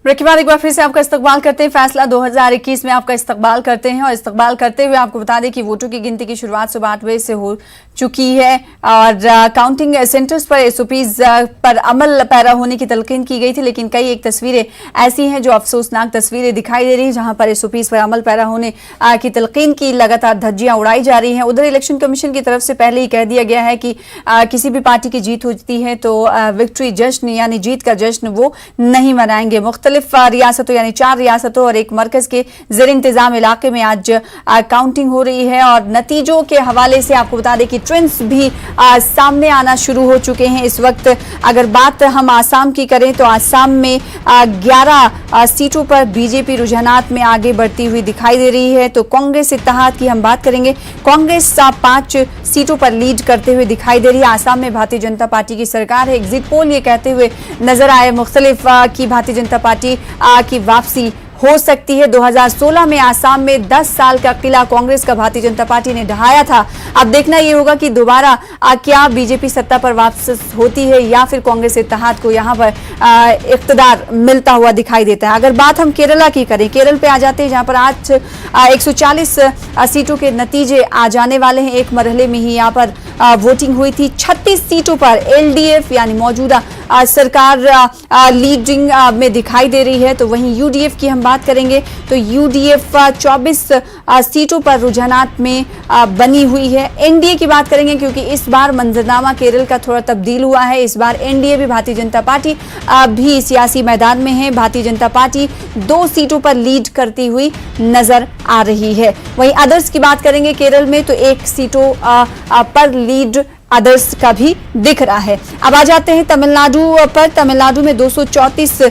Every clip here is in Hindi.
ब्रेक के बाद एक बार फिर से आपका इस्तकबाल करते हैं। फैसला 2021 में आपका इस्तकबाल करते हैं और इस्तकबाल करते हुए आपको बता दें कि वोटों की गिनती की शुरुआत सुबह 8 बजे से हो चुकी है और काउंटिंग सेंटर्स पर एसओपीज पर अमल पैरा होने की तलकीन की गई थी, लेकिन कई एक तस्वीरें ऐसी हैं जो अफसोसनाक तस्वीरें दिखाई दे रही हैं जहां पर एसओपीज पर अमल पैरा होने की तलकीन की लगातार धज्जियां उड़ाई जा रही हैं। उधर इलेक्शन कमीशन की तरफ से पहले ही कह दिया गया है कि किसी भी पार्टी की जीत होती है तो विक्ट्री जश्न यानी जीत का जश्न वो नहीं मनाएंगे। मुख्तलिफ रियासतों यानी 4 रियासतों और एक मरकज के ज़ेर इंतजाम इलाके में आज काउंटिंग हो रही है और नतीजों के हवाले से आपको बता दें कि ट्रेंड्स भी सामने आना शुरू हो चुके हैं। इस वक्त अगर बात हम आसाम की करें तो आसाम में 11 सीटों पर बीजेपी रुझानात में आगे बढ़ती हुई दिखाई दे रही है। तो कांग्रेस इत्तेहाद की हम बात करेंगे, कांग्रेस 5 सीटों पर लीड करते हुए दिखाई दे रही है। आसाम में भारतीय जनता पार्टी की सरकार है। एग्जिट पोल ये कहते हुए नजर आए मुख्तलिफ की भारतीय जनता पार्टी की वापसी हो सकती है। 2016 में आसाम में 10 साल का किला कांग्रेस का भारतीय जनता पार्टी ने ढहाया था। अब देखना यह होगा कि दोबारा क्या बीजेपी सत्ता पर वापस होती है या फिर कांग्रेस इत्तेहाद को यहां पर इख्तिदार मिलता हुआ दिखाई देता है। अगर बात हम केरला की करें, केरल पे आ जाते हैं जहां पर आज 140 सीटों के नतीजे आ जाने वाले हैं। एक मरहले में ही यहां पर वोटिंग हुई थी। 36 सीटों पर एलडीएफ यानी मौजूदा सरकार लीडिंग में दिखाई दे रही है। तो वहीं यूडीएफ की हम बात करेंगे तो यूडीएफ 24 सीटों पर रुझानात में बनी हुई है। एनडीए की बात करेंगे क्योंकि इस बार मंजरनामा केरल का थोड़ा तब्दील हुआ है। इस बार एनडीए भी भारतीय जनता पार्टी भी सियासी मैदान में है। भारतीय जनता पार्टी 2 सीटों पर लीड करती हुई नजर आ रही है। वहीं अदर्स की बात करेंगे केरल में तो 1 सीटों पर लीड अदर्स का भी दिख रहा है। अब आ जाते हैं तमिलनाडु पर। तमिलनाडु में 234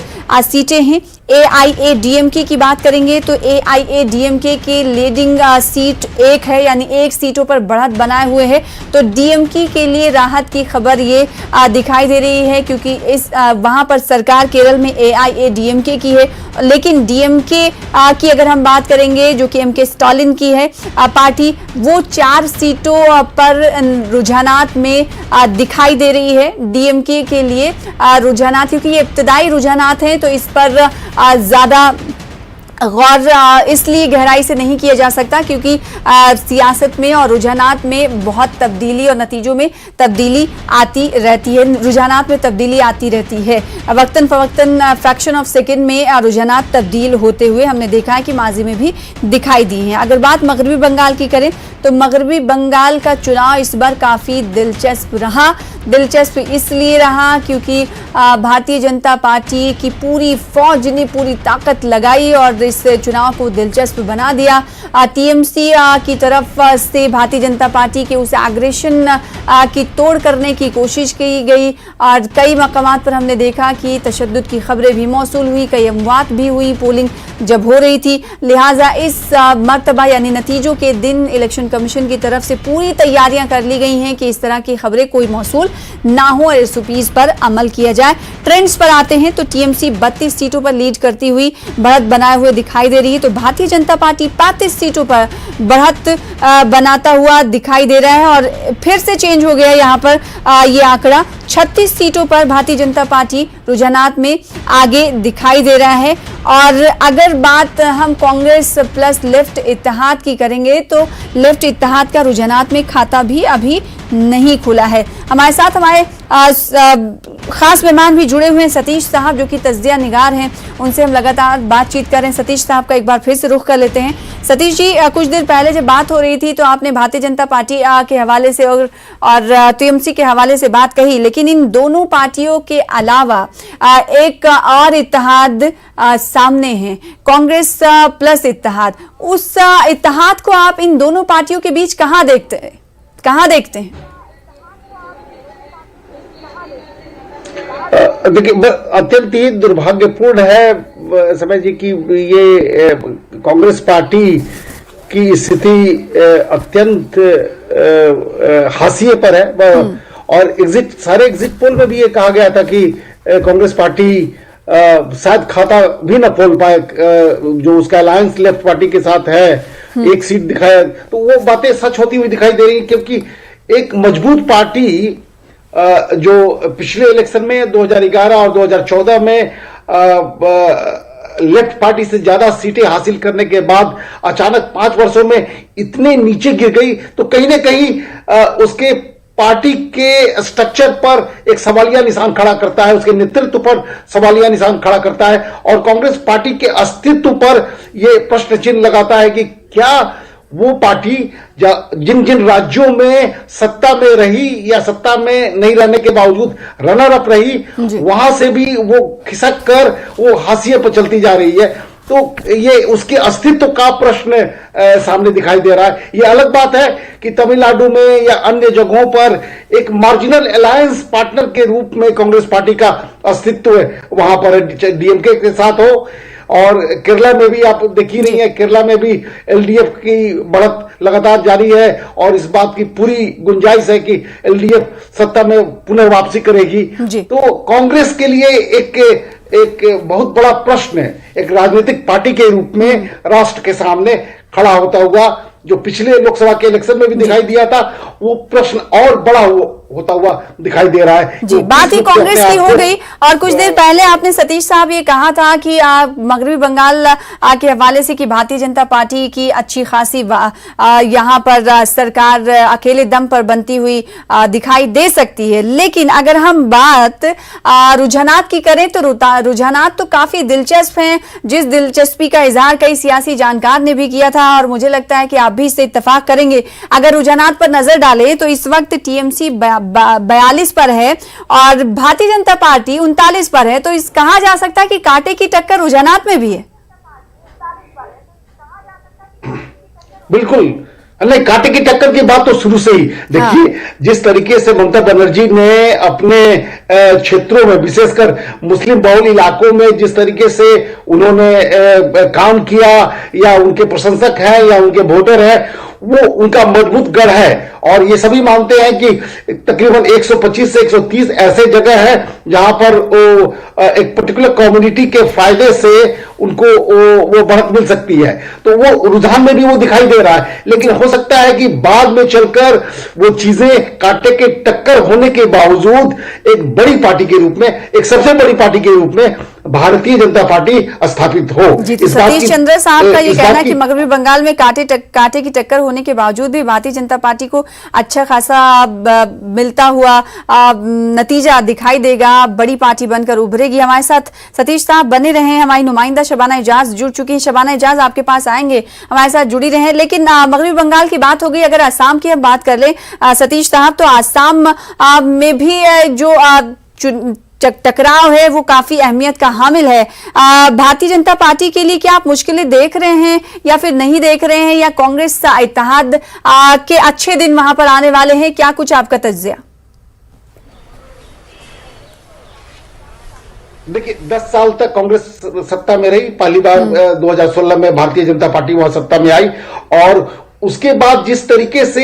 सीटें हैं। एआईएडीएमके की बात करेंगे तो एआईएडीएमके की लीडिंग सीट 1 है यानी 1 सीटों पर बढ़त बनाए हुए है। तो डीएमके के लिए राहत की खबर ये दिखाई दे रही है क्योंकि इस वहां पर सरकार केरल में एआईएडीएमके की है, लेकिन डीएमके की अगर हम बात करेंगे जो कि एमके स्टालिन की है पार्टी, वो 4 सीटों पर रुझानात में दिखाई दे रही है। डीएमके के लिए रुझानात, क्योंकि ये इब्तदाई रुझानात हैं तो इस पर ज्यादा गौर इसलिए गहराई से नहीं किया जा सकता क्योंकि सियासत में और रुझानात में बहुत तब्दीली और नतीजों में तब्दीली आती रहती है। रुझानात में तब्दीली आती रहती है वक्तन फवक्तन, फ्रैक्शन ऑफ सेकंड में रुझानात तब्दील होते हुए हमने देखा है कि माजी में भी दिखाई दी हैं। अगर बात मगरबी बंगाल की करें तो मगरबी बंगाल का चुनाव इस बार काफी दिलचस्प रहा। दिलचस्प इसलिए रहा क्योंकि भारतीय जनता पार्टी की पूरी फौज ने पूरी ताकत लगाई और इस चुनाव को दिलचस्प बना दिया। टीएमसी की तरफ से भारतीय जनता पार्टी के उस एग्रेशन की तोड़ करने की कोशिश की गई और कई मकामात पर हमने देखा कि तशद्दुद की खबरें भी मौसूल हुई, कई अमवात भी हुई पोलिंग जब हो रही थी। लिहाजा इस मर्तबा यानी नतीजों के दिन इलेक्शन कमीशन की तरफ से पूरी तैयारियां कर ली गई हैं कि इस तरह की खबरें कोई मौसूल ना हो और एसओपीज पर अमल किया जाए। ट्रेंड्स पर आते हैं तो टीएमसी 32 सीटों पर लीड करती हुई बढ़त बनाए हुए दिखाई दे रही है। तो भारतीय जनता पार्टी 35 सीटों पर बढ़त बनाता हुआ दिखाई दे रहा है और फिर से चेंज हो गया यहाँ पर ये आंकड़ा। 36 सीटों पर भारतीय जनता पार्टी रुझानात में आगे दिखाई दे रहा है। और अगर बात हम कांग्रेस प्लस लेफ्ट इत्तेहाद की करेंगे तो लेफ्ट इत्तेहाद का रुझानात में खाता भी अभी नहीं खुला है। हमारे साथ हमारे खास मेहमान भी जुड़े हुए हैं, सतीश साहब जो कि तज्जिया निगार हैं, उनसे हम लगातार बातचीत कर रहे हैं। सतीश साहब का एक बार फिर से रुख कर लेते हैं। सतीश जी, कुछ देर पहले जब बात हो रही थी तो आपने भारतीय जनता पार्टी के हवाले से और टीएमसी के हवाले से बात कही, लेकिन इन दोनों पार्टियों के अलावा एक और इत्तेहाद सामने है, कांग्रेस प्लस इत्तेहाद। उस इत्तेहाद को आप इन दोनों पार्टियों के बीच कहाँ देखते हैं? देखिए, अत्यंत ही दुर्भाग्यपूर्ण है समय जी कि ये कांग्रेस पार्टी की स्थिति अत्यंत हाशिए पर है और सारे एग्जिट पोल में भी ये कहा गया था कि कांग्रेस पार्टी शायद खाता भी ना खोल पाए, जो उसका अलायंस लेफ्ट पार्टी के साथ है, 1 सीट दिखाया। तो वो बातें सच होती हुई दिखाई दे रही क्योंकि एक मजबूत पार्टी जो पिछले इलेक्शन में 2011 और 2014 में लेफ्ट पार्टी से ज्यादा सीटें हासिल करने के बाद अचानक 5 वर्षों में इतने नीचे गिर गई, तो कहीं ना कहीं उसके पार्टी के स्ट्रक्चर पर एक सवालिया निशान खड़ा करता है, उसके नेतृत्व पर सवालिया निशान खड़ा करता है और कांग्रेस पार्टी के अस्तित्व पर यह प्रश्न चिन्ह लगाता है कि क्या वो पार्टी जिन जिन राज्यों में सत्ता में रही या सत्ता में नहीं रहने के बावजूद रनर अप रही, वहां से भी वो खिसक कर वो हाशिए पर चलती जा रही है। तो ये उसके अस्तित्व का प्रश्न सामने दिखाई दे रहा है। ये अलग बात है कि तमिलनाडु में या अन्य जगहों पर एक मार्जिनल अलायंस पार्टनर के रूप में कांग्रेस पार्टी का अस्तित्व वहां पर डीएमके के साथ हो, और केरला में भी आप देख ही रही है, केरला में भी एलडीएफ की बढ़त लगातार जारी है और इस बात की पूरी गुंजाइश है कि एलडीएफ सत्ता में पुनर्वापसी करेगी। तो कांग्रेस के लिए एक बहुत बड़ा प्रश्न है, एक राजनीतिक पार्टी के रूप में राष्ट्र के सामने खड़ा होता हुआ, जो पिछले लोकसभा के इलेक्शन में भी दिखाई दिया था, वो प्रश्न और बड़ा होता हुआ दिखाई दे रहा है। जी, बात ही कांग्रेस की हो गई। और कुछ देर पहले आपने सतीश साहब ये कहा था कि मगरबी बंगाल के हवाले से कि भारतीय जनता पार्टी की अच्छी खासी यहाँ पर सरकार अकेले दम पर बनती हुई दिखाई दे सकती है। लेकिन अगर हम बात रुझानात की करें तो रुझानात तो काफी दिलचस्प हैं, जिस दिलचस्पी का इजहार कई सियासी जानकार ने भी किया था और मुझे लगता है कि आप भी इससे इत्तेफाक करेंगे। अगर रुझानात पर नजर डालें तो इस वक्त टीएमसी 42 पर है और भारतीय जनता पार्टी 39 पर है, तो इस कहा जा सकता है कि कांटे की टक्कर रुझानात में भी है। बिल्कुल नहीं, कांटे की टक्कर की बात तो शुरू से ही देखिए, जिस तरीके से ममता बनर्जी ने अपने क्षेत्रों में विशेषकर मुस्लिम बहुल इलाकों में जिस तरीके से उन्होंने काम किया, या उनके प्रशंसक हैं या उनके वोटर हैं, वो उनका मजबूत गढ़ है। और ये सभी मानते हैं कि तकरीबन 125 से 130 ऐसे जगह है जहां पर एक पर्टिकुलर कम्युनिटी के फायदे से उनको वो बढ़त मिल सकती है। तो वो रुझान में भी वो दिखाई दे रहा है, लेकिन हो सकता है कि बाद में चलकर वो चीजें कांटे के टक्कर होने के बावजूद एक बड़ी पार्टी के रूप में, एक सबसे बड़ी पार्टी के रूप में भारतीय जनता पार्टी स्थापित हो। जी, तो सतीश चंद्र साहब का ये कहना है कि मगरबी बंगाल में कांटे की टक्कर होने के बावजूद भी भारतीय जनता पार्टी को अच्छा खासा मिलता हुआ नतीजा दिखाई देगा, बड़ी पार्टी बनकर उभरेगी। हमारे साथ सतीश साहब बने रहे, हमारी नुमाइंदा शबाना एजाज जुड़ चुकी है। शबाना एजाज, आपके पास आएंगे, हमारे साथ जुड़ी रहे। लेकिन मगरबी बंगाल की बात हो गई, अगर असम की हम बात कर ले सतीश साहब, तो असम में भी जो टकराव है वो काफी अहमियत का हामिल है। भारतीय जनता पार्टी के लिए क्या आप मुश्किलें देख रहे हैं या फिर नहीं देख रहे हैं, या कांग्रेस इत्तेहाद के अच्छे दिन वहां पर आने वाले हैं? क्या कुछ आपका तज्जिया? देखिए, 10 साल तक कांग्रेस सत्ता में रही। पहली बार 2016 में भारतीय जनता पार्टी वहां सत्ता में आई, और उसके बाद जिस तरीके से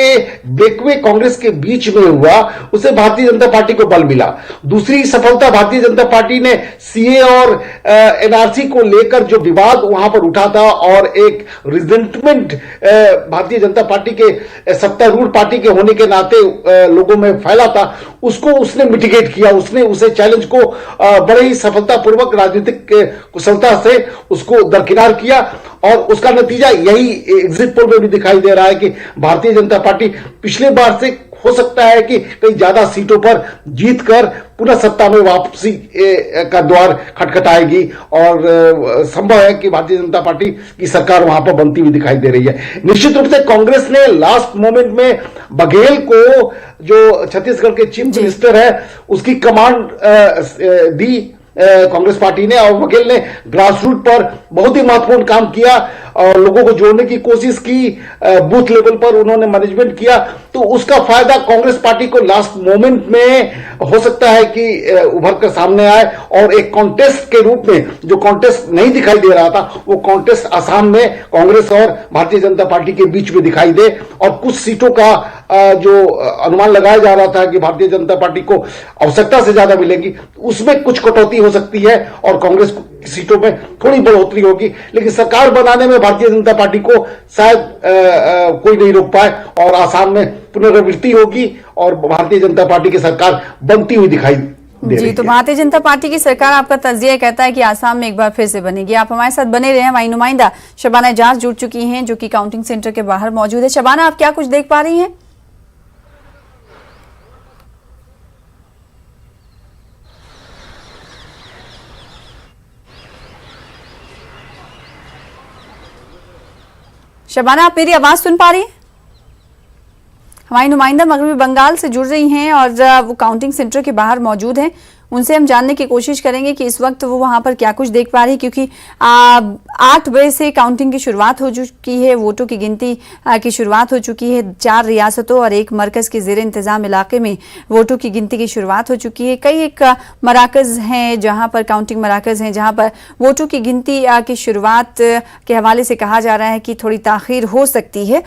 बेकवे कांग्रेस के बीच में हुआ, उससे भारतीय जनता पार्टी को बल मिला। दूसरी सफलता भारतीय जनता पार्टी ने सीए और एनआरसी को लेकर जो विवाद वहां पर उठा था और एक रिजेंटमेंट भारतीय जनता पार्टी के सत्तारूढ़ पार्टी के होने के नाते लोगों में फैला था, उसको उसने मिटिगेट किया। उसने उसे चैलेंज को बड़े ही सफलतापूर्वक राजनीतिक कुशलता से उसको दरकिनार किया, और उसका नतीजा यही एग्जिट पोल में भी दिखाई दे रहा है कि भारतीय जनता पार्टी पिछले बार से हो सकता है कि कई ज्यादा सीटों पर जीतकर पुनः सत्ता में वापसी का द्वार खटखटाएगी, और संभव है कि भारतीय जनता पार्टी की सरकार वहां पर बनती हुई दिखाई दे रही है। निश्चित रूप से कांग्रेस ने लास्ट मोमेंट में बघेल को, जो छत्तीसगढ़ के चीफ मिनिस्टर है, उसकी कमांड दी कांग्रेस पार्टी ने, और बघेल ने ग्रास रूट पर बहुत ही महत्वपूर्ण काम किया और लोगों को जोड़ने की कोशिश की, बूथ लेवल पर उन्होंने मैनेजमेंट किया। तो उसका फायदा कांग्रेस पार्टी को लास्ट मोमेंट में हो सकता है कि उभर कर सामने आए, और एक कॉन्टेस्ट के रूप में, जो कॉन्टेस्ट नहीं दिखाई दे रहा था, वो कॉन्टेस्ट असम में कांग्रेस और भारतीय जनता पार्टी के बीच में दिखाई दे, और कुछ सीटों का जो अनुमान लगाया जा रहा था कि भारतीय जनता पार्टी को आवश्यकता से ज्यादा मिलेगी, उसमें कुछ कटौती हो सकती है और कांग्रेस की सीटों में थोड़ी बढ़ोतरी होगी। लेकिन सरकार बनाने में भारतीय जनता पार्टी को शायद कोई नहीं रोक पाए, और आसाम में पुनरावृत्ति होगी और भारतीय जनता पार्टी की सरकार बनती हुई दिखाई दे रही जी, तो है। भारतीय जनता पार्टी की सरकार, आपका तज्जिया कहता है कि आसाम में एक बार फिर से बनेगी। आप हमारे साथ बने रहे हैं। हमारी नुमाइंदा शबाना एजाज जुड़ चुकी हैं, जो कि काउंटिंग सेंटर के बाहर मौजूद है। शबाना, आप क्या कुछ देख पा रही हैं? शबाना, आप मेरी आवाज सुन पा रही हैं? हमारी नुमाइंदा मगरबी बंगाल से जुड़ रही हैं और वो काउंटिंग सेंटर के बाहर मौजूद हैं। उनसे हम जानने की कोशिश करेंगे कि इस वक्त वो वहां पर क्या कुछ देख पा रही है, क्योंकि 8 बजे से काउंटिंग की शुरुआत हो चुकी है। वोटों की गिनती की शुरुआत हो चुकी है। 4 रियासतों और एक मरकज के जेर इंतजाम इलाके में वोटों की गिनती की शुरुआत हो चुकी है। कई एक मराकज हैं जहां पर काउंटिंग मराकज हैं, जहां पर वोटों की गिनती की शुरुआत के हवाले से कहा जा रहा है कि थोड़ी ताखीर हो सकती है।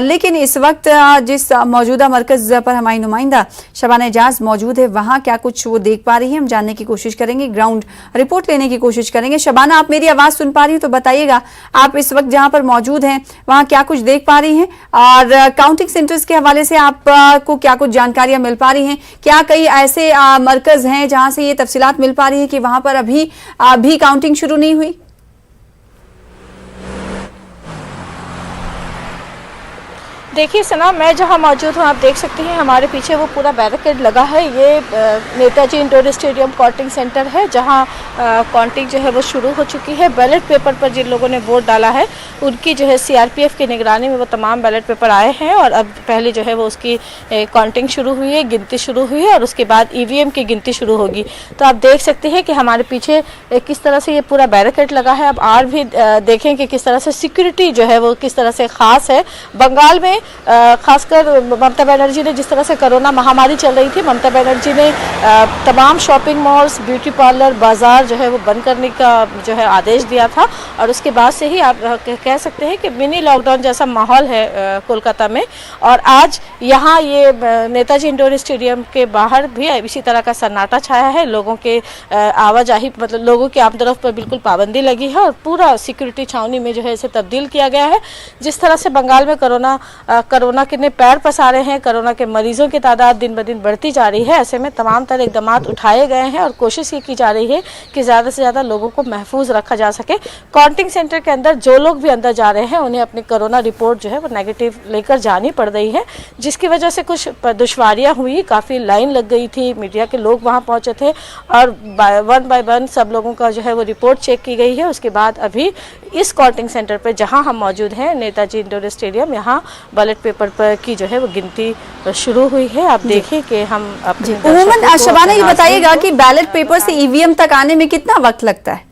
लेकिन इस वक्त जिस मौजूदा मरकज पर हमारी नुमाइंदा शबाना एजाज मौजूद है, वहां क्या कुछ वो देख पा रही है, हम जानने की कोशिश करेंगे, ग्राउंड रिपोर्ट लेने की कोशिश करेंगे। शबाना, आप मेरी आवाज सुन पा रही हो तो बताइएगा, आप इस वक्त जहां पर मौजूद हैं वहां क्या कुछ देख पा रही हैं और काउंटिंग सेंटर्स के हवाले से आपको क्या कुछ जानकारियां मिल पा रही हैं? क्या कई ऐसे मरकज हैं जहां से ये तफसीलात मिल पा रही है कि वहां पर अभी काउंटिंग शुरू नहीं हुई? देखिए सना, मैं जहां मौजूद हूं, आप देख सकते हैं हमारे पीछे वो पूरा बैरिकेड लगा है। ये Netaji indoor stadium counting centre है, जहां काउंटिंग जो है वो शुरू हो चुकी है। बैलेट पेपर पर जिन लोगों ने वोट डाला है, उनकी जो है सीआरपीएफ की निगरानी में वो तमाम बैलेट पेपर आए हैं और अब पहले जो है वो उसकी काउंटिंग शुरू हुई है, गिनती शुरू हुई है और उसके बाद ईवीएम की गिनती शुरू होगी। तो आप देख सकते हैं कि हमारे पीछे किस तरह से ये पूरा बैरिकेड लगा है। अब और भी देखें कि किस तरह से सिक्योरिटी जो है वो किस तरह से खास है। बंगाल में खासकर ममता बनर्जी ने जिस तरह से कोरोना महामारी चल रही थी, ममता बनर्जी ने तमाम शॉपिंग मॉल्स, ब्यूटी पार्लर, बाजार जो है वो बंद करने का जो है आदेश दिया था और उसके बाद से ही आप कह सकते हैं कि मिनी लॉकडाउन जैसा माहौल है कोलकाता में। और आज यहाँ ये नेताजी इंडोर स्टेडियम के बाहर भी इसी तरह का सन्नाटा छाया है। लोगों के आवाजाही, मतलब लोगों की आमदरफ्त पर बिल्कुल पाबंदी लगी है और पूरा सिक्योरिटी छावनी में जो है इसे तब्दील किया गया है। जिस तरह से बंगाल में कोरोना के पैर पसारे हैं, कोरोना के मरीजों की तादाद दिन ब दिन बढ़ती जा रही है, ऐसे में तमाम तरह इक़दाम उठाए गए हैं और कोशिश ये की जा रही है कि ज़्यादा से ज़्यादा लोगों को महफूज रखा जा सके। काउंटिंग सेंटर के अंदर जो लोग भी अंदर जा रहे हैं, उन्हें अपनी कोरोना रिपोर्ट जो है वो नेगेटिव लेकर जानी पड़ रही है, जिसकी वजह से कुछ दुश्वारियाँ हुई। काफ़ी लाइन लग गई थी, मीडिया के लोग वहाँ पहुँचे थे और वन बाय वन सब लोगों का जो है वो रिपोर्ट चेक की गई है। उसके बाद अभी इस काउंटिंग सेंटर पर जहाँ हम मौजूद हैं, नेताजी इंडोर स्टेडियम, यहाँ बैलेट पेपर पर की जो है वो गिनती शुरू हुई है। आप देखिए कि हम अपने उमूमन शबाना ये बताइएगा कि बैलेट पेपर से ईवीएम तक आने में कितना वक्त लगता है?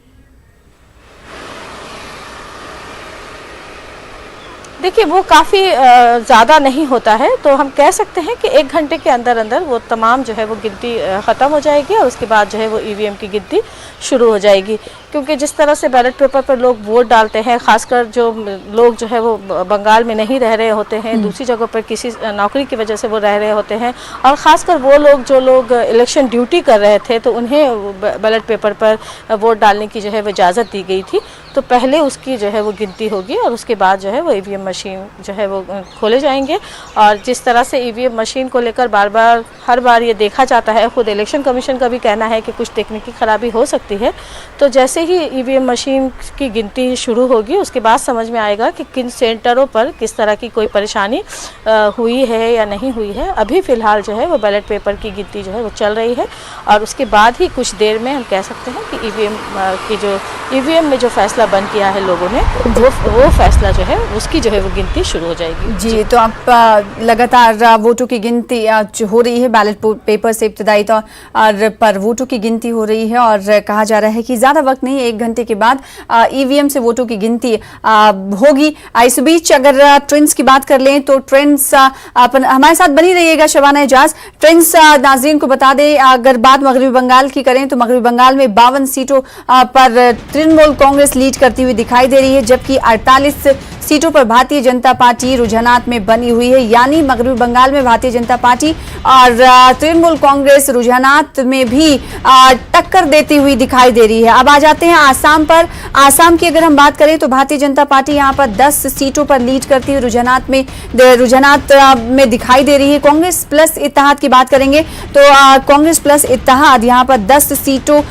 देखिए, वो काफ़ी ज़्यादा नहीं होता है, तो हम कह सकते हैं कि 1 घंटे के अंदर अंदर वो तमाम जो है वो गिनती ख़त्म हो जाएगी और उसके बाद जो है वो ईवीएम की गिनती शुरू हो जाएगी। क्योंकि जिस तरह से बैलेट पेपर पर लोग वोट डालते हैं, खासकर जो लोग जो है वो बंगाल में नहीं रह रहे होते हैं, दूसरी जगह पर किसी नौकरी की वजह से वो रह रहे होते हैं, और ख़ासकर वो लोग जो लोग इलेक्शन ड्यूटी कर रहे थे, तो उन्हें बैलेट पेपर पर वोट डालने की जो है वो इजाज़त दी गई थी। तो पहले उसकी जो है वो गिनती होगी और उसके बाद जो है वो ईवीएम मशीन जो है वो खोले जाएंगे। और जिस तरह से ईवीएम मशीन को लेकर हर बार ये देखा जाता है, खुद इलेक्शन कमीशन का भी कहना है कि कुछ तकनीकी खराबी हो सकती है, तो जैसे ही ईवीएम मशीन की गिनती शुरू होगी उसके बाद समझ में आएगा कि किन सेंटरों पर किस तरह की कोई परेशानी हुई है या नहीं हुई है। अभी फ़िलहाल जो है वो बैलेट पेपर की गिनती जो है वो चल रही है और उसके बाद ही कुछ देर में हम कह सकते हैं कि ईवीएम में जो फैसला बंद किया है लोगों ने, वो फैसला जो है उसकी जो है वो गिनती शुरू हो जाएगी। जी, तो आप लगातार वोटों की गिनती हो रही है, बैलेट पेपर से इब्तदाई तौर पर वोटों की गिनती हो रही है और कहा जा रहा है कि ज़्यादा वक्त नहीं, 1 घंटे के बाद ईवीएम से वोटों की गिनती होगी। इस बीच अगर ट्रेंड्स की बात कर लें तो ट्रेंड्स हमारे साथ बनी रहिएगा शबाना एजाज। ट्रेंड्स नाज़रीन को बता दें, अगर बात मगरबी बंगाल की करें तो मगरबी बंगाल में 52 सीटों पर तृणमूल कांग्रेस लीड करती हुई दिखाई दे रही है, जबकि 48 सीटों पर भारतीय जनता पार्टी रुझानात में बनी हुई है, यानी मगरबी बंगाल में भारतीय जनता पार्टी और तृणमूल कांग्रेस रुझानात में भी टक्कर देती हुई दिखाई दे रही है। अब आ जाते हैं आसाम पर। आसाम की अगर हम बात करें तो भारतीय जनता पार्टी यहां पर 10 सीटों पर लीड करती हुई रुझानात में दिखाई दे रही है। कांग्रेस प्लस इत्तेहाद की बात करेंगे तो कांग्रेस प्लस इत्तेहाद यहां पर 10 सीटों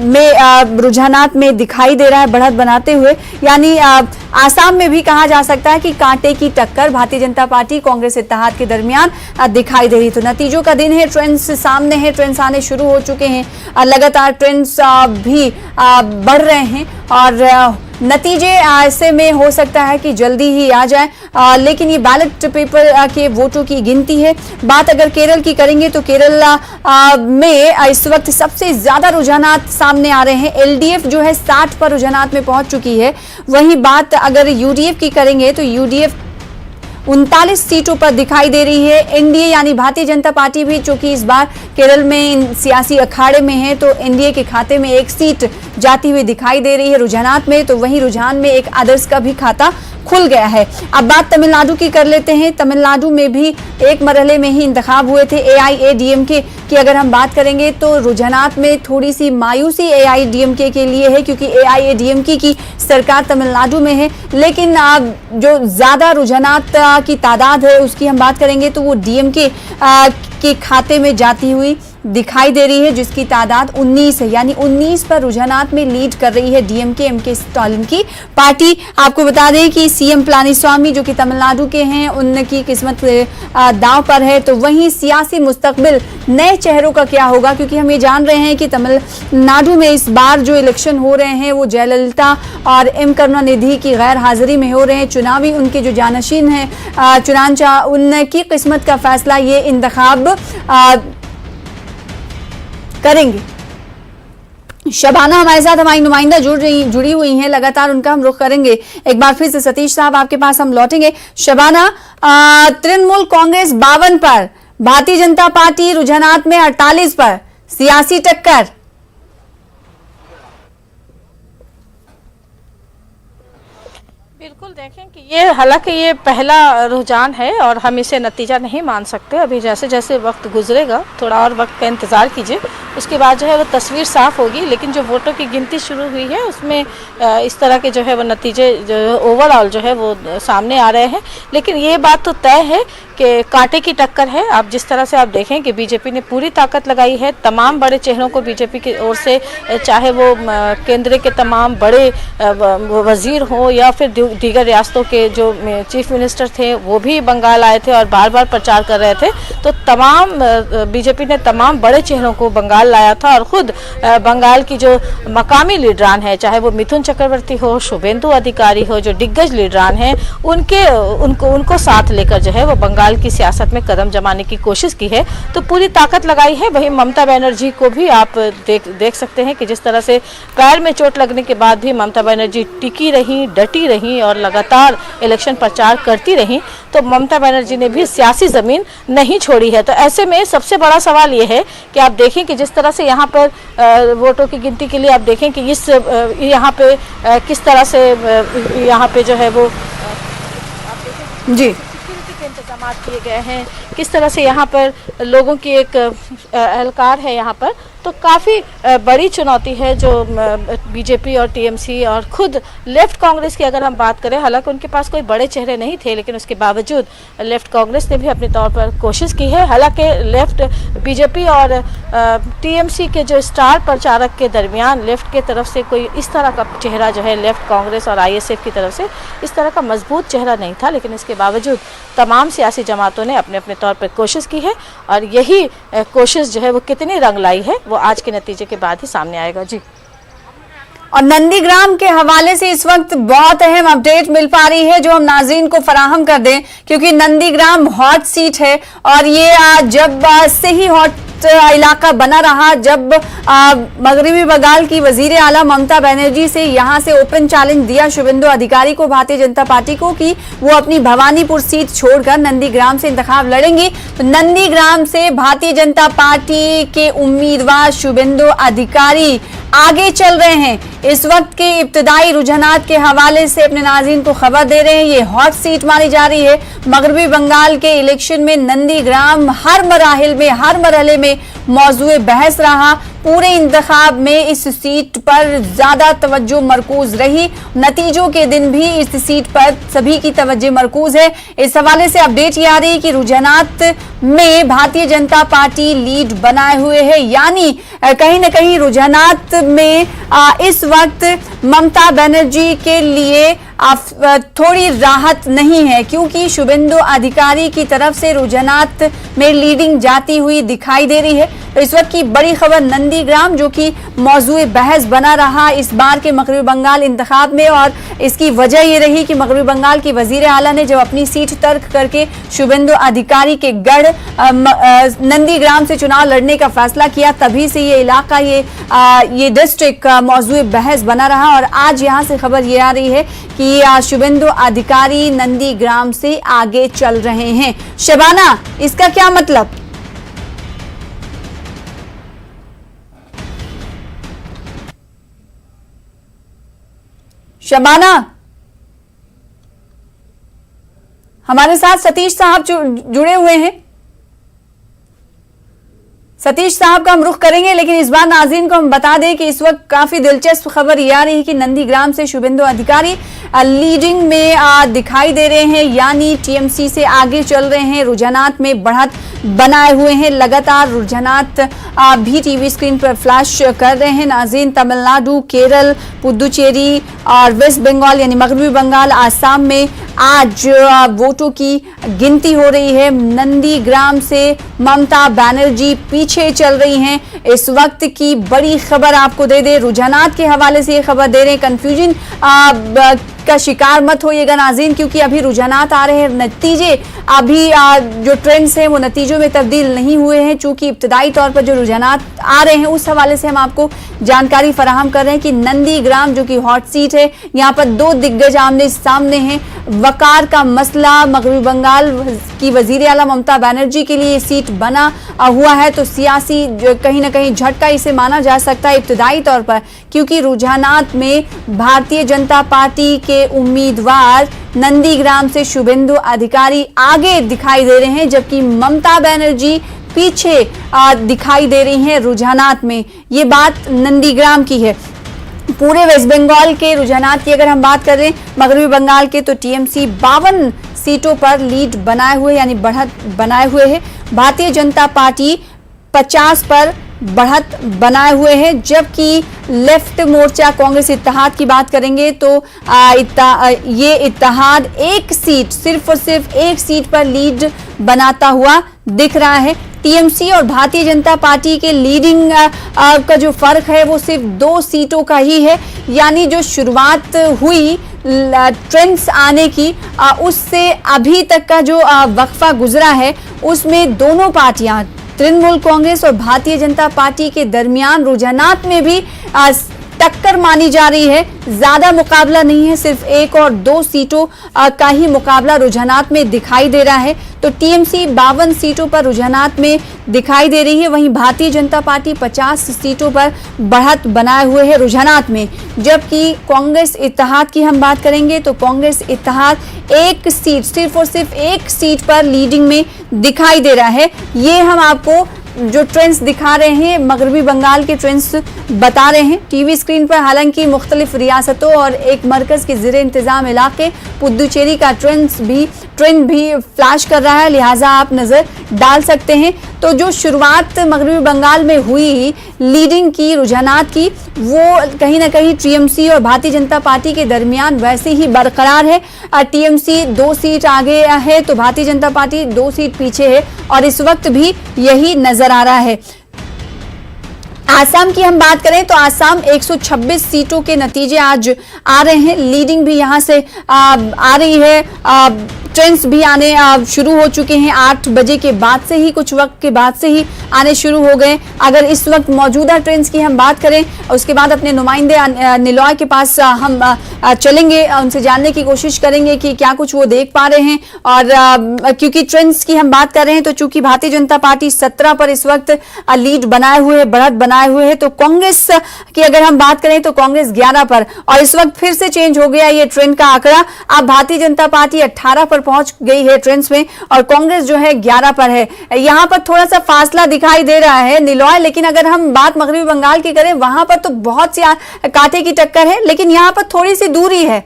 में रुझानात में दिखाई दे रहा है बढ़त बनाते हुए, यानी आसाम में भी कहा जा सकता है कि कांटे की टक्कर भारतीय जनता पार्टी कांग्रेस इत्तेहाद के दरमियान दिखाई दे रही। तो नतीजों का दिन है, ट्रेंड्स सामने है, ट्रेंड्स आने शुरू हो चुके हैं, लगातार ट्रेंड्स भी बढ़ रहे हैं और नतीजे ऐसे में हो सकता है कि जल्दी ही आ जाए, लेकिन ये बैलेट पेपर के वोटों की गिनती है। बात अगर केरल की करेंगे तो केरल में इस वक्त सबसे ज्यादा रुझानात सामने आ रहे हैं। एलडीएफ जो है 60 पर रुझानात में पहुंच चुकी है। वहीं बात अगर यूडीएफ की करेंगे तो यूडीएफ 39 सीटों पर दिखाई दे रही है। एनडीए यानी भारतीय जनता पार्टी भी चूंकि इस बार केरल में सियासी अखाड़े में है तो एनडीए के खाते में 1 सीट जाती हुई दिखाई दे रही है रुझानात में, तो वहीं रुझान में एक आदर्श का भी खाता खुल गया है। अब बात तमिलनाडु की कर लेते हैं। तमिलनाडु में भी एक मरहले में ही इंतखाब हुए थे। एआईएडीएमके की अगर हम बात करेंगे तो रुझानात में थोड़ी सी मायूसी एआईएडीएमके के लिए है, क्योंकि एआईएडीएमके की सरकार तमिलनाडु में है, लेकिन जो ज्यादा रुझानात की तादाद है उसकी हम बात करेंगे तो वो डीएमके के खाते में जाती हुई दिखाई दे रही है, जिसकी तादाद 19 है, यानी 19 पर रुझानात में लीड कर रही है डीएमके एमके स्टालिन की पार्टी। आपको बता दें कि सीएम पलानीस्वामी जो कि तमिलनाडु के हैं उनकी किस्मत दांव पर है। तो वहीं सियासी मुस्तकबिल नए चेहरों का क्या होगा, क्योंकि हम ये जान रहे हैं कि तमिलनाडु में इस बार जो इलेक्शन हो रहे हैं वो जयललिता और एम करुणानिधि की गैर हाजिरी में हो रहे हैं। चुनावी उनके जो जानशीन हैं चुनांचा, उनकी किस्मत का फैसला ये इंतखाब करेंगे। शबाना हमारे साथ हमारी नुमाइंदा जुड़ी हुई हैं, लगातार उनका हम रुख करेंगे। एक बार फिर से सतीश साहब आपके पास हम लौटेंगे। शबाना, तृणमूल कांग्रेस 52 पर, भारतीय जनता पार्टी रुझानात में 48 पर, सियासी टक्कर। बिल्कुल देखें कि ये हालांकि ये पहला रुझान है और हम इसे नतीजा नहीं मान सकते। अभी जैसे जैसे वक्त गुजरेगा थोड़ा और वक्त का इंतज़ार कीजिए, उसके बाद जो है वो तस्वीर साफ होगी। लेकिन जो वोटों की गिनती शुरू हुई है उसमें इस तरह के जो है वो नतीजे जो ओवरऑल जो है वो सामने आ रहे हैं। लेकिन ये बात तो तय है कि कांटे की टक्कर है। आप जिस तरह से आप देखें कि बीजेपी ने पूरी ताकत लगाई है, तमाम बड़े चेहरों को बीजेपी की ओर से, चाहे वो केंद्र के तमाम बड़े वजीर हों या फिर दीगर रियासतों के जो चीफ मिनिस्टर थे वो भी बंगाल आए थे और बार बार प्रचार कर रहे थे। तो तमाम बीजेपी ने तमाम बड़े चेहरों को बंगाल लाया था और खुद बंगाल की जो मकामी लीडरान है, चाहे वो मिथुन चक्रवर्ती हो, शुभेंदु अधिकारी हो, जो दिग्गज लीडरान हैं, उनको साथ लेकर जो है वो बंगाल की सियासत में कदम जमाने की कोशिश की है। तो पूरी ताकत लगाई है। वहीं ममता बनर्जी को भी आप देख सकते हैं कि जिस तरह से पैर में चोट लगने के बाद भी ममता बनर्जी टिकी रही, डटी रही और लगातार इलेक्शन प्रचार करती रही। तो ममता बनर्जी ने भी सियासी जमीन नहीं छोड़ी है। तो ऐसे में सबसे बड़ा सवाल ये है कि आप देखें कि जिस तरह से यहाँ पर वोटों की गिनती के लिए आप देखें कि इस यहाँ पे किस तरह से यहाँ पे जो है वो जी इंतजाम किए गए हैं, किस तरह से यहाँ पर लोगों की एक एहलकार है यहाँ पर। तो काफ़ी बड़ी चुनौती है जो बीजेपी और टीएमसी और खुद लेफ्ट कांग्रेस की अगर हम बात करें, हालांकि उनके पास कोई बड़े चेहरे नहीं थे, लेकिन उसके बावजूद लेफ्ट कांग्रेस ने भी अपने तौर पर कोशिश की है। हालांकि लेफ्ट बीजेपी और टीएमसी के जो स्टार प्रचारक के दरमियान लेफ्ट के तरफ से कोई इस तरह का चेहरा जो है लेफ्ट कांग्रेस और आईएसएफ की तरफ से इस तरह का मजबूत चेहरा नहीं था, लेकिन इसके बावजूद तमाम सियासी जमातों ने अपने अपने तौर पर कोशिश की है और यही कोशिश जो है वो कितनी रंग लाई है वो आज के नतीजे के बाद ही सामने आएगा। जी, और नंदीग्राम के हवाले से इस वक्त बहुत अहम अपडेट मिल पा रही है जो हम नाज़रीन को फराहम कर दें, क्योंकि नंदीग्राम हॉट सीट है और ये जब से ही हॉट इलाका बना रहा, जब मगरबी बंगाल की वजीर आला ममता बनर्जी से यहां से ओपन चैलेंज दिया शुभेंदु अधिकारी को, भारतीय जनता पार्टी को, कि वो अपनी भवानीपुर सीट छोड़कर नंदीग्राम से इंतखाब लड़ेंगी। तो नंदीग्राम से भारतीय जनता पार्टी के उम्मीदवार शुभेंदु अधिकारी आगे चल रहे हैं। इस वक्त के इब्तदाई रुझानात के हवाले से अपने नाज़रीन को खबर दे रहे हैं। ये हॉट सीट मानी जा रही है। मगरबी बंगाल के इलेक्शन में नंदीग्राम हर मरहले में मौजूए बहस रहा। पूरे इंतखाब में इस सीट पर ज्यादा तवज्जो मरकूज रही। नतीजों के दिन भी इस सीट पर सभी की तवज्जो मरकूज है। इस हवाले से अपडेट ये आ रही है कि रुझानात में भारतीय जनता पार्टी लीड बनाए हुए है, यानी कहीं ना कहीं रुझानात में इस वक्त ममता बनर्जी के लिए थोड़ी राहत नहीं है, क्योंकि शुभेंदु अधिकारी की तरफ से रुझानात में लीडिंग जाती हुई दिखाई दे रही है। तो इस वक्त की बड़ी खबर नंदीग्राम, जो कि मौजूए बहस बना रहा इस बार के मगरबी बंगाल इंतखाब में, और इसकी वजह ये रही कि मगरबी बंगाल की वजीर आला ने जब अपनी सीट तर्क करके शुभेंदु अधिकारी के गढ़ नंदीग्राम से चुनाव लड़ने का फैसला किया, तभी से ये इलाका ये डिस्ट्रिक्ट मौजूए बहस बना रहा। और आज यहाँ से खबर ये आ रही है कि शुभेंदु अधिकारी नंदीग्राम से आगे चल रहे हैं। शबाना, इसका क्या मतलब? शबाना, हमारे साथ सतीश साहब जुड़े हुए हैं। सतीश साहब का हम रुख करेंगे, लेकिन इस बार नाज़रीन को हम बता दें कि इस वक्त काफी दिलचस्प खबर ये आ रही है कि नंदीग्राम से शुभेंदु अधिकारी लीडिंग में दिखाई दे रहे हैं, यानी टीएमसी से आगे चल रहे हैं। रुझानात में बढ़त बनाए हुए हैं। लगातार रुझानात भी टीवी स्क्रीन पर फ्लैश कर रहे हैं। नाज़रीन, तमिलनाडु, केरल, पुदुचेरी और वेस्ट बंगाल यानी मगरबी बंगाल, आसाम में आज वोटों की गिनती हो रही है। नंदीग्राम से ममता बनर्जी पीछे चल रही हैं। इस वक्त की बड़ी खबर आपको दे दे, रुझानात के हवाले से ये खबर दे रहे हैं। कंफ्यूजन का शिकार मत होइएगा नाज़रीन, क्योंकि अभी रुझानात आ रहे हैं, नतीजे अभी जो ट्रेंड्स हैं वो नतीजों में तब्दील नहीं हुए हैं। चूंकि इब्तदाई तौर पर जो रुझानात आ रहे हैं उस हवाले से हम आपको जानकारी फराहम कर रहे हैं कि नंदीग्राम जो कि हॉट सीट है, यहाँ पर दो दिग्गज आमने सामने हैं। वकार का मसला मगरबी बंगाल की वजीर आला ममता बनर्जी के लिए सीट बना हुआ है, तो सियासी कहीं ना कहीं झटका इसे माना जा सकता है इब्तदाई तौर पर, क्योंकि रुझानात में भारतीय जनता पार्टी के उम्मीदवार नंदीग्राम से शुभेंदु अधिकारी आगे दिखाई दे रहे हैं, जबकि ममता बनर्जी पीछे दिखाई दे रही हैं रुझानात में। ये बात नंदीग्राम की है। पूरे वेस्ट बंगाल के रुझानात की अगर हम बात करें मगरबी बंगाल के, तो टीएमसी 52 सीटों पर लीड बनाए हुए यानी बढ़त बनाए हुए है। भारतीय जनता पार्टी 50 पर बढ़त बनाए हुए हैं, जबकि लेफ्ट मोर्चा कांग्रेस इत्तेहाद की बात करेंगे तो ये इत्तेहाद एक सीट, सिर्फ और सिर्फ एक सीट पर लीड बनाता हुआ दिख रहा है। टीएमसी और भारतीय जनता पार्टी के लीडिंग का जो फर्क है वो सिर्फ 2 सीटों का ही है, यानी जो शुरुआत हुई ट्रेंड्स आने की उससे अभी तक का जो वक्फा गुजरा है, उसमें दोनों पार्टियां तृणमूल कांग्रेस और भारतीय जनता पार्टी के दरमियान रुझानात में भी टक्कर मानी जा रही है। ज्यादा मुकाबला नहीं है, सिर्फ 1 और 2 सीटों का ही मुकाबला रुझानात में दिखाई दे रहा है। तो टीएमसी 52 सीटों पर रुझानात में दिखाई दे रही है, वहीं भारतीय जनता पार्टी 50 सीटों पर बढ़त बनाए हुए है रुझानात में। जबकि कांग्रेस इत्तेहाद की हम बात करेंगे तो कांग्रेस इत्तेहाद एक सीट, सिर्फ और सिर्फ एक सीट पर लीडिंग में दिखाई दे रहा है। ये हम आपको जो ट्रेंड्स दिखा रहे हैं, मगरबी बंगाल के ट्रेंड्स बता रहे हैं टीवी स्क्रीन पर। हालांकि मुख्तलिफ रियासतों और एक मरकज के ज़ेरे इंतजाम इलाके पुदुचेरी का ट्रेंड भी फ्लैश कर रहा है, लिहाजा आप नजर डाल सकते हैं। तो जो शुरुआत मगरबी बंगाल में हुई लीडिंग की रुझानात की, वो कहीं ना कहीं टीएमसी और भारतीय जनता पार्टी के दरमियान वैसे ही बरकरार है। टीएमसी 2 सीट आगे है तो भारतीय जनता पार्टी 2 सीट पीछे है, और इस वक्त भी यही नजर आ रहा है। आसाम की हम बात करें तो आसाम 126 सीटों के नतीजे आज आ रहे हैं। लीडिंग भी यहां से आ रही है ट्रेंड्स भी आने शुरू हो चुके हैं। 8 बजे के बाद से ही, कुछ वक्त के बाद से ही आने शुरू हो गए। अगर इस वक्त मौजूदा ट्रेंड्स की हम बात करें, उसके बाद अपने नुमाइंदे निलॉय के पास हम चलेंगे, उनसे जानने की कोशिश करेंगे कि क्या कुछ वो देख पा रहे हैं। और क्योंकि ट्रेंड्स की हम बात कर रहे हैं, तो चूंकि भारतीय जनता पार्टी 17 पर इस वक्त लीड बनाए हुए, बढ़त बनाए हुए है, तो कांग्रेस की अगर हम बात करें तो कांग्रेस 11 पर, और इस वक्त फिर से चेंज हो गया ये ट्रेंड का आंकड़ा। अब भारतीय जनता पार्टी 18 पर पहुंच गई है ट्रेंड्स में, और कांग्रेस जो है 11 पर है। यहां पर थोड़ा सा फासला दिखाई दे रहा है निलॉय, लेकिन अगर हम बात मगरबी बंगाल की करें, वहां पर तो बहुत सी कांटे की टक्कर है, लेकिन यहां पर थोड़ी सी दूरी है।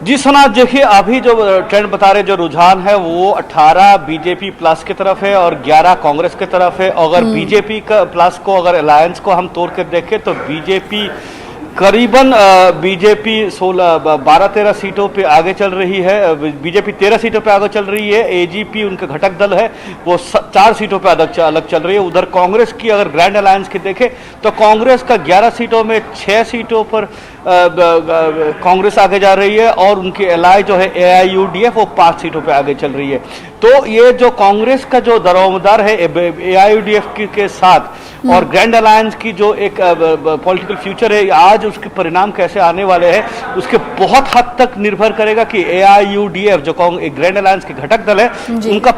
जी सना, देखिए अभी जो ट्रेंड बता रहे, जो रुझान है वो 18 बीजेपी प्लस की तरफ है और 11 कांग्रेस की तरफ है। अगर बीजेपी का प्लस को, अगर अलायंस को हम तोड़ कर देखें तो बीजेपी करीबन बीजेपी 12-13 सीटों पे आगे चल रही है। बीजेपी 13 सीटों पे आगे चल रही है। एजीपी उनका घटक दल है वो 4 सीटों पे अलग चल रही है। उधर कांग्रेस की अगर ग्रैंड अलायंस की देखें तो कांग्रेस का 11 सीटों में 6 सीटों पर कांग्रेस आगे जा रही है, और उनकी एलाई जो है एआईयूडीएफ वो 5 सीटों पे आगे चल रही है। तो ये जो कांग्रेस का जो दरोमदार है एआईयूडीएफ के साथ और ग्रैंड अलायंस की जो एक पॉलिटिकल फ्यूचर है, आज उसके परिणाम कैसे आने वाले हैं उसके बहुत हद तक निर्भर करेगा कि एआईयूडीएफ जो ग्रैंड अलायंस के घटक दल है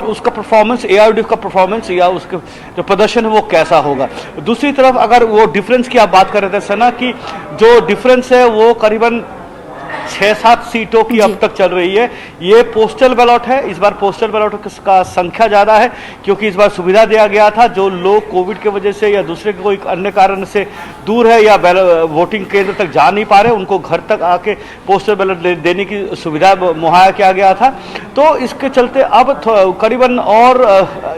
उसका परफॉर्मेंस, एआईयूडीएफ का परफॉर्मेंस या उसके जो प्रदर्शन है वो कैसा होगा। दूसरी तरफ अगर वो डिफरेंस की आप बात कर रहे थे सना, कि जो डिफरेंस है वो करीबन 6-7 सीटों की अब तक चल रही है। ये पोस्टल बैलट है। इस बार पोस्टल बैलट का संख्या ज्यादा है क्योंकि इस बार सुविधा दिया गया था, जो लोग कोविड की वजह से या दूसरे कोई अन्य कारण से दूर है या वोटिंग केंद्र तक जा नहीं पा रहे, उनको घर तक आके पोस्टल बैलट देने की सुविधा मुहैया किया गया था। तो इसके चलते अब करीबन और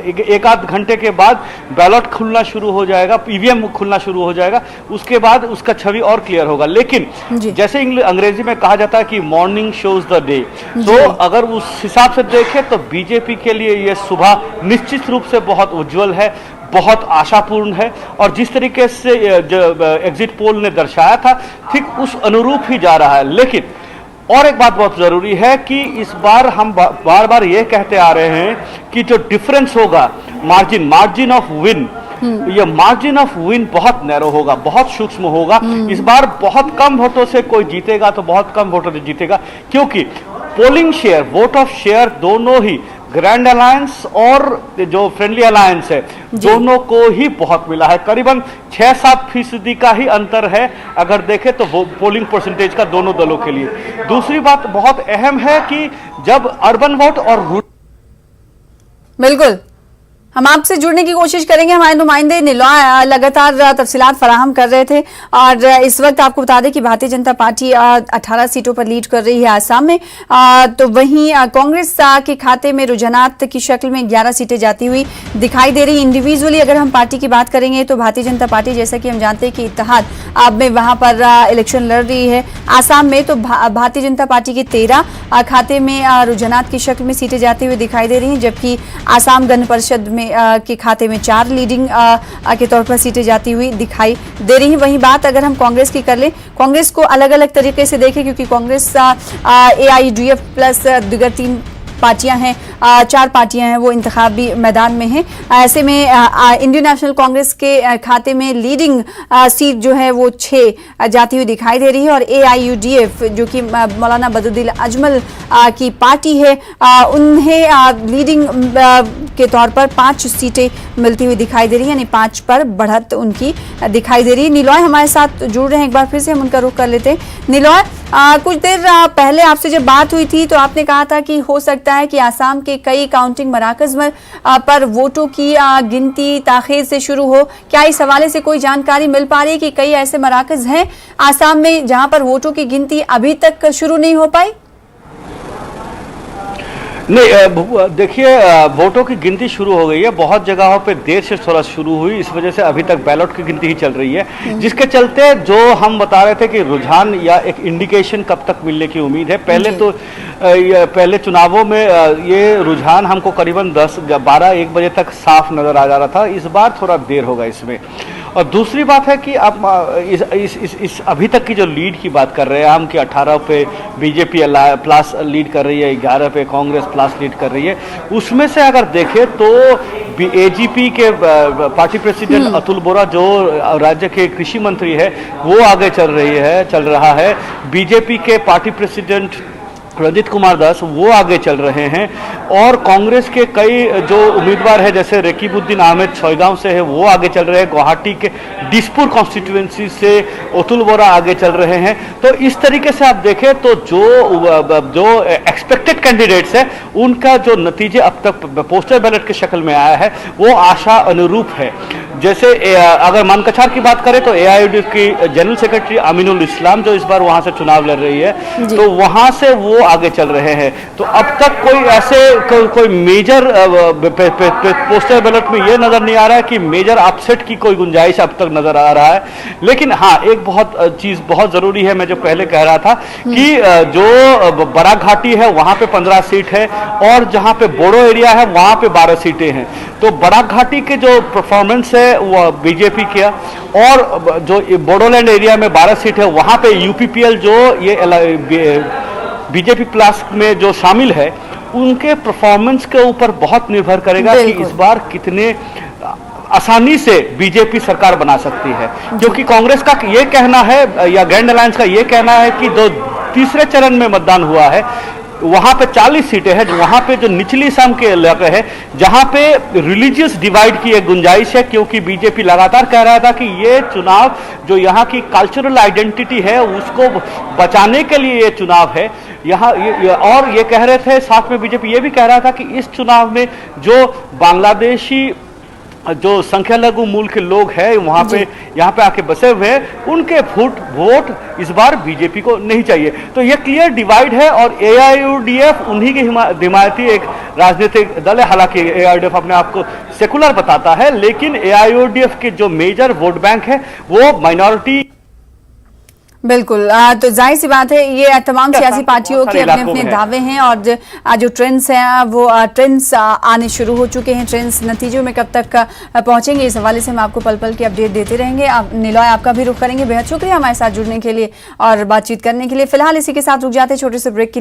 एक आध घंटे के बाद बैलट खुलना शुरू हो जाएगा, ईवीएम खुलना शुरू हो जाएगा, उसके बाद उसका छवि और क्लियर होगा। लेकिन जैसे अंग्रेजी में कहा जाता है कि मॉर्निंग शोज द डे, तो अगर उस हिसाब से देखें तो बीजेपी के लिए यह सुबह निश्चित रूप से बहुत उज्जवल है, बहुत आशापूर्ण है, और जिस तरीके से जो एग्जिट पोल ने दर्शाया था ठीक उस अनुरूप ही जा रहा है। लेकिन और एक बात बहुत जरूरी है कि इस बार हम बार बार ये कहते आ रहे हैं कि जो डिफरेंस होगा, मार्जिन ऑफ विन, ये मार्जिन ऑफ विन बहुत नैरो होगा, बहुत सूक्ष्म होगा। इस बार बहुत कम वोटों से कोई जीतेगा तो बहुत कम वोटों से जीतेगा, क्योंकि polling share, vote of share दोनों ही ग्रैंड अलायंस और जो फ्रेंडली अलायंस है दोनों को ही बहुत मिला है। करीबन 6-7% का ही अंतर है अगर देखें तो पोलिंग परसेंटेज का दोनों दलों के लिए। दूसरी बात बहुत अहम है कि जब अर्बन वोट और बिल्कुल हम आपसे जुड़ने की कोशिश करेंगे। हमारे नुमाइंदे निलॉय लगातार तफसीलात फराहम कर रहे थे, और इस वक्त आपको बता दें कि भारतीय जनता पार्टी 18 सीटों पर लीड कर रही है आसाम में, तो वहीं कांग्रेस के खाते में रुझानात की शक्ल में 11 सीटें जाती हुई दिखाई दे रही। इंडिविजुअली अगर हम पार्टी की बात करेंगे तो भारतीय जनता पार्टी, जैसा कि हम जानते हैं कि इत्तेहाद में वहां पर इलेक्शन लड़ रही है आसाम में, तो भारतीय जनता पार्टी के 13 खाते में रुझानात की शक्ल में सीटें जाती हुई दिखाई दे रही हैं, जबकि आसाम गण परिषद में के खाते में 4 लीडिंग के तौर पर सीटें जाती हुई दिखाई दे रही हैं। वहीं बात अगर हम कांग्रेस की कर लें, कांग्रेस को अलग अलग तरीके से देखें, क्योंकि कांग्रेस एआईयूडीएफ प्लस दिगर 3 पार्टियां हैं, 4 पार्टियां हैं वो इंतखाबी मैदान में हैं। ऐसे में इंडियन नेशनल कांग्रेस के खाते में लीडिंग सीट जो है वो 6 जाती हुई दिखाई दे रही है, और एआईयूडीएफ जो कि मौलाना बदरुद्दीन अजमल की पार्टी है, उन्हें लीडिंग के तौर पर 5 सीटें मिलती हुई दिखाई दे रही है, यानी 5 पर बढ़त उनकी दिखाई दे रही है। निलॉय हमारे साथ जुड़ रहे हैं, एक बार फिर से हम उनका रुख कर लेते हैं। निलॉय, कुछ देर पहले आपसे जब बात हुई थी तो आपने कहा था कि हो सकता है कि आसाम के कई काउंटिंग मराकज में पर वोटों की गिनती ताखीर से शुरू हो। क्या इस हवाले से कोई जानकारी मिल पा रही है कि कई ऐसे मराकज हैं आसाम में जहां पर वोटों की गिनती अभी तक शुरू नहीं हो पाई? नहीं, देखिए वोटों की गिनती शुरू हो गई है, बहुत जगहों पे देर से थोड़ा शुरू हुई, इस वजह से अभी तक बैलेट की गिनती ही चल रही है, जिसके चलते जो हम बता रहे थे कि रुझान या एक इंडिकेशन कब तक मिलने की उम्मीद है। पहले चुनावों में ये रुझान हमको करीबन 10-12-1 बजे तक साफ नजर आ जा रहा था, इस बार थोड़ा देर होगा इसमें। और दूसरी बात है कि आप इस अभी तक की जो लीड की बात कर रहे हैं हम कि 18 पे बीजेपी प्लस लीड कर रही है, 11 पे कांग्रेस प्लस लीड कर रही है, उसमें से अगर देखें तो एजीपी के पार्टी प्रेसिडेंट अतुल बोरा जो राज्य के कृषि मंत्री है वो आगे चल रहा है, बीजेपी के पार्टी प्रेसिडेंट रंजीत कुमार दास वो आगे चल रहे हैं और कांग्रेस के कई जो उम्मीदवार है जैसे रकीबुद्दीन अहमद छौगांव से है वो आगे चल रहे हैं, गुवाहाटी के दिसपुर कॉन्स्टिट्यूएंसी से अतुल बोरा आगे चल रहे हैं। तो इस तरीके से आप देखें तो जो एक्सपेक्टेड कैंडिडेट्स है उनका जो नतीजे अब तक पोस्टर बैलेट के शक्ल में आया है वो आशा अनुरूप है। जैसे अगर मानकछार की बात करें तो एआईयूडीएफ की जनरल सेक्रेटरी अमीनुल इस्लाम जो इस बार वहां से चुनाव लड़ रही है तो वहां से वो आगे चल रहे हैं। तो अब तक कोई ऐसे कोई मेजर पोस्टर बैलेट में ये नजर नहीं आ रहा है कि मेजर अपसेट की कोई गुंजाइश अब तक नजर आ रहा है। लेकिन हाँ, एक चीज बहुत जरूरी है, मैं जो पहले कह रहा था कि जो बराक घाटी है वहां पे 15 सीट है और जहां पे बोडो एरिया है वहां पे 12 सीटें हैं। तो बराक घाटी के जो परफॉर्मेंस है वो बीजेपी किया और जो बोडोलैंड एरिया में 12 सीट है वहां पे यूपीपीएल जो ये बीजेपी प्लस में जो शामिल है उनके परफॉर्मेंस के ऊपर बहुत निर्भर करेगा कि इस बार कितने आसानी से बीजेपी सरकार बना सकती है। क्योंकि कांग्रेस का ये कहना है या ग्रैंड अलायंस का ये कहना है कि जो तीसरे चरण में मतदान हुआ है वहां पे 40 सीटें हैं, वहां पे जो निचली सम के इलाके हैं जहां पे रिलीजियस डिवाइड की एक गुंजाइश है, क्योंकि बीजेपी लगातार कह रहा था कि ये चुनाव जो यहाँ की कल्चरल आइडेंटिटी है उसको बचाने के लिए ये चुनाव है। यहाँ और ये कह रहे थे, साथ में बीजेपी ये भी कह रहा था कि इस चुनाव में जो बांग्लादेशी जो संख्या लघु मूल के लोग हैं वहां पे यहाँ पे आके बसे हुए हैं उनके वोट इस बार बीजेपी को नहीं चाहिए। तो ये क्लियर डिवाइड है और एआईयूडीएफ उन्हीं की हिमायती एक राजनीतिक दल है। हालांकि एआईयूडीएफ अपने आप को सेकुलर बताता है लेकिन एआईयूडीएफ के जो मेजर वोट बैंक है वो माइनॉरिटी। बिल्कुल, तो जाहिर सी बात है ये तमाम सियासी पार्टियों के अपने अपने दावे हैं और जो ट्रेंड्स हैं वो ट्रेंड्स आने शुरू हो चुके हैं। ट्रेंड्स नतीजों में कब तक पहुंचेंगे इस हवाले से हम आपको पल पल की अपडेट देते रहेंगे। अब निलॉय आपका भी रुख करेंगे। बेहद शुक्रिया हमारे साथ जुड़ने के लिए और बातचीत करने के लिए। फिलहाल इसी के साथ रुक जाते छोटे से ब्रेक के लिए।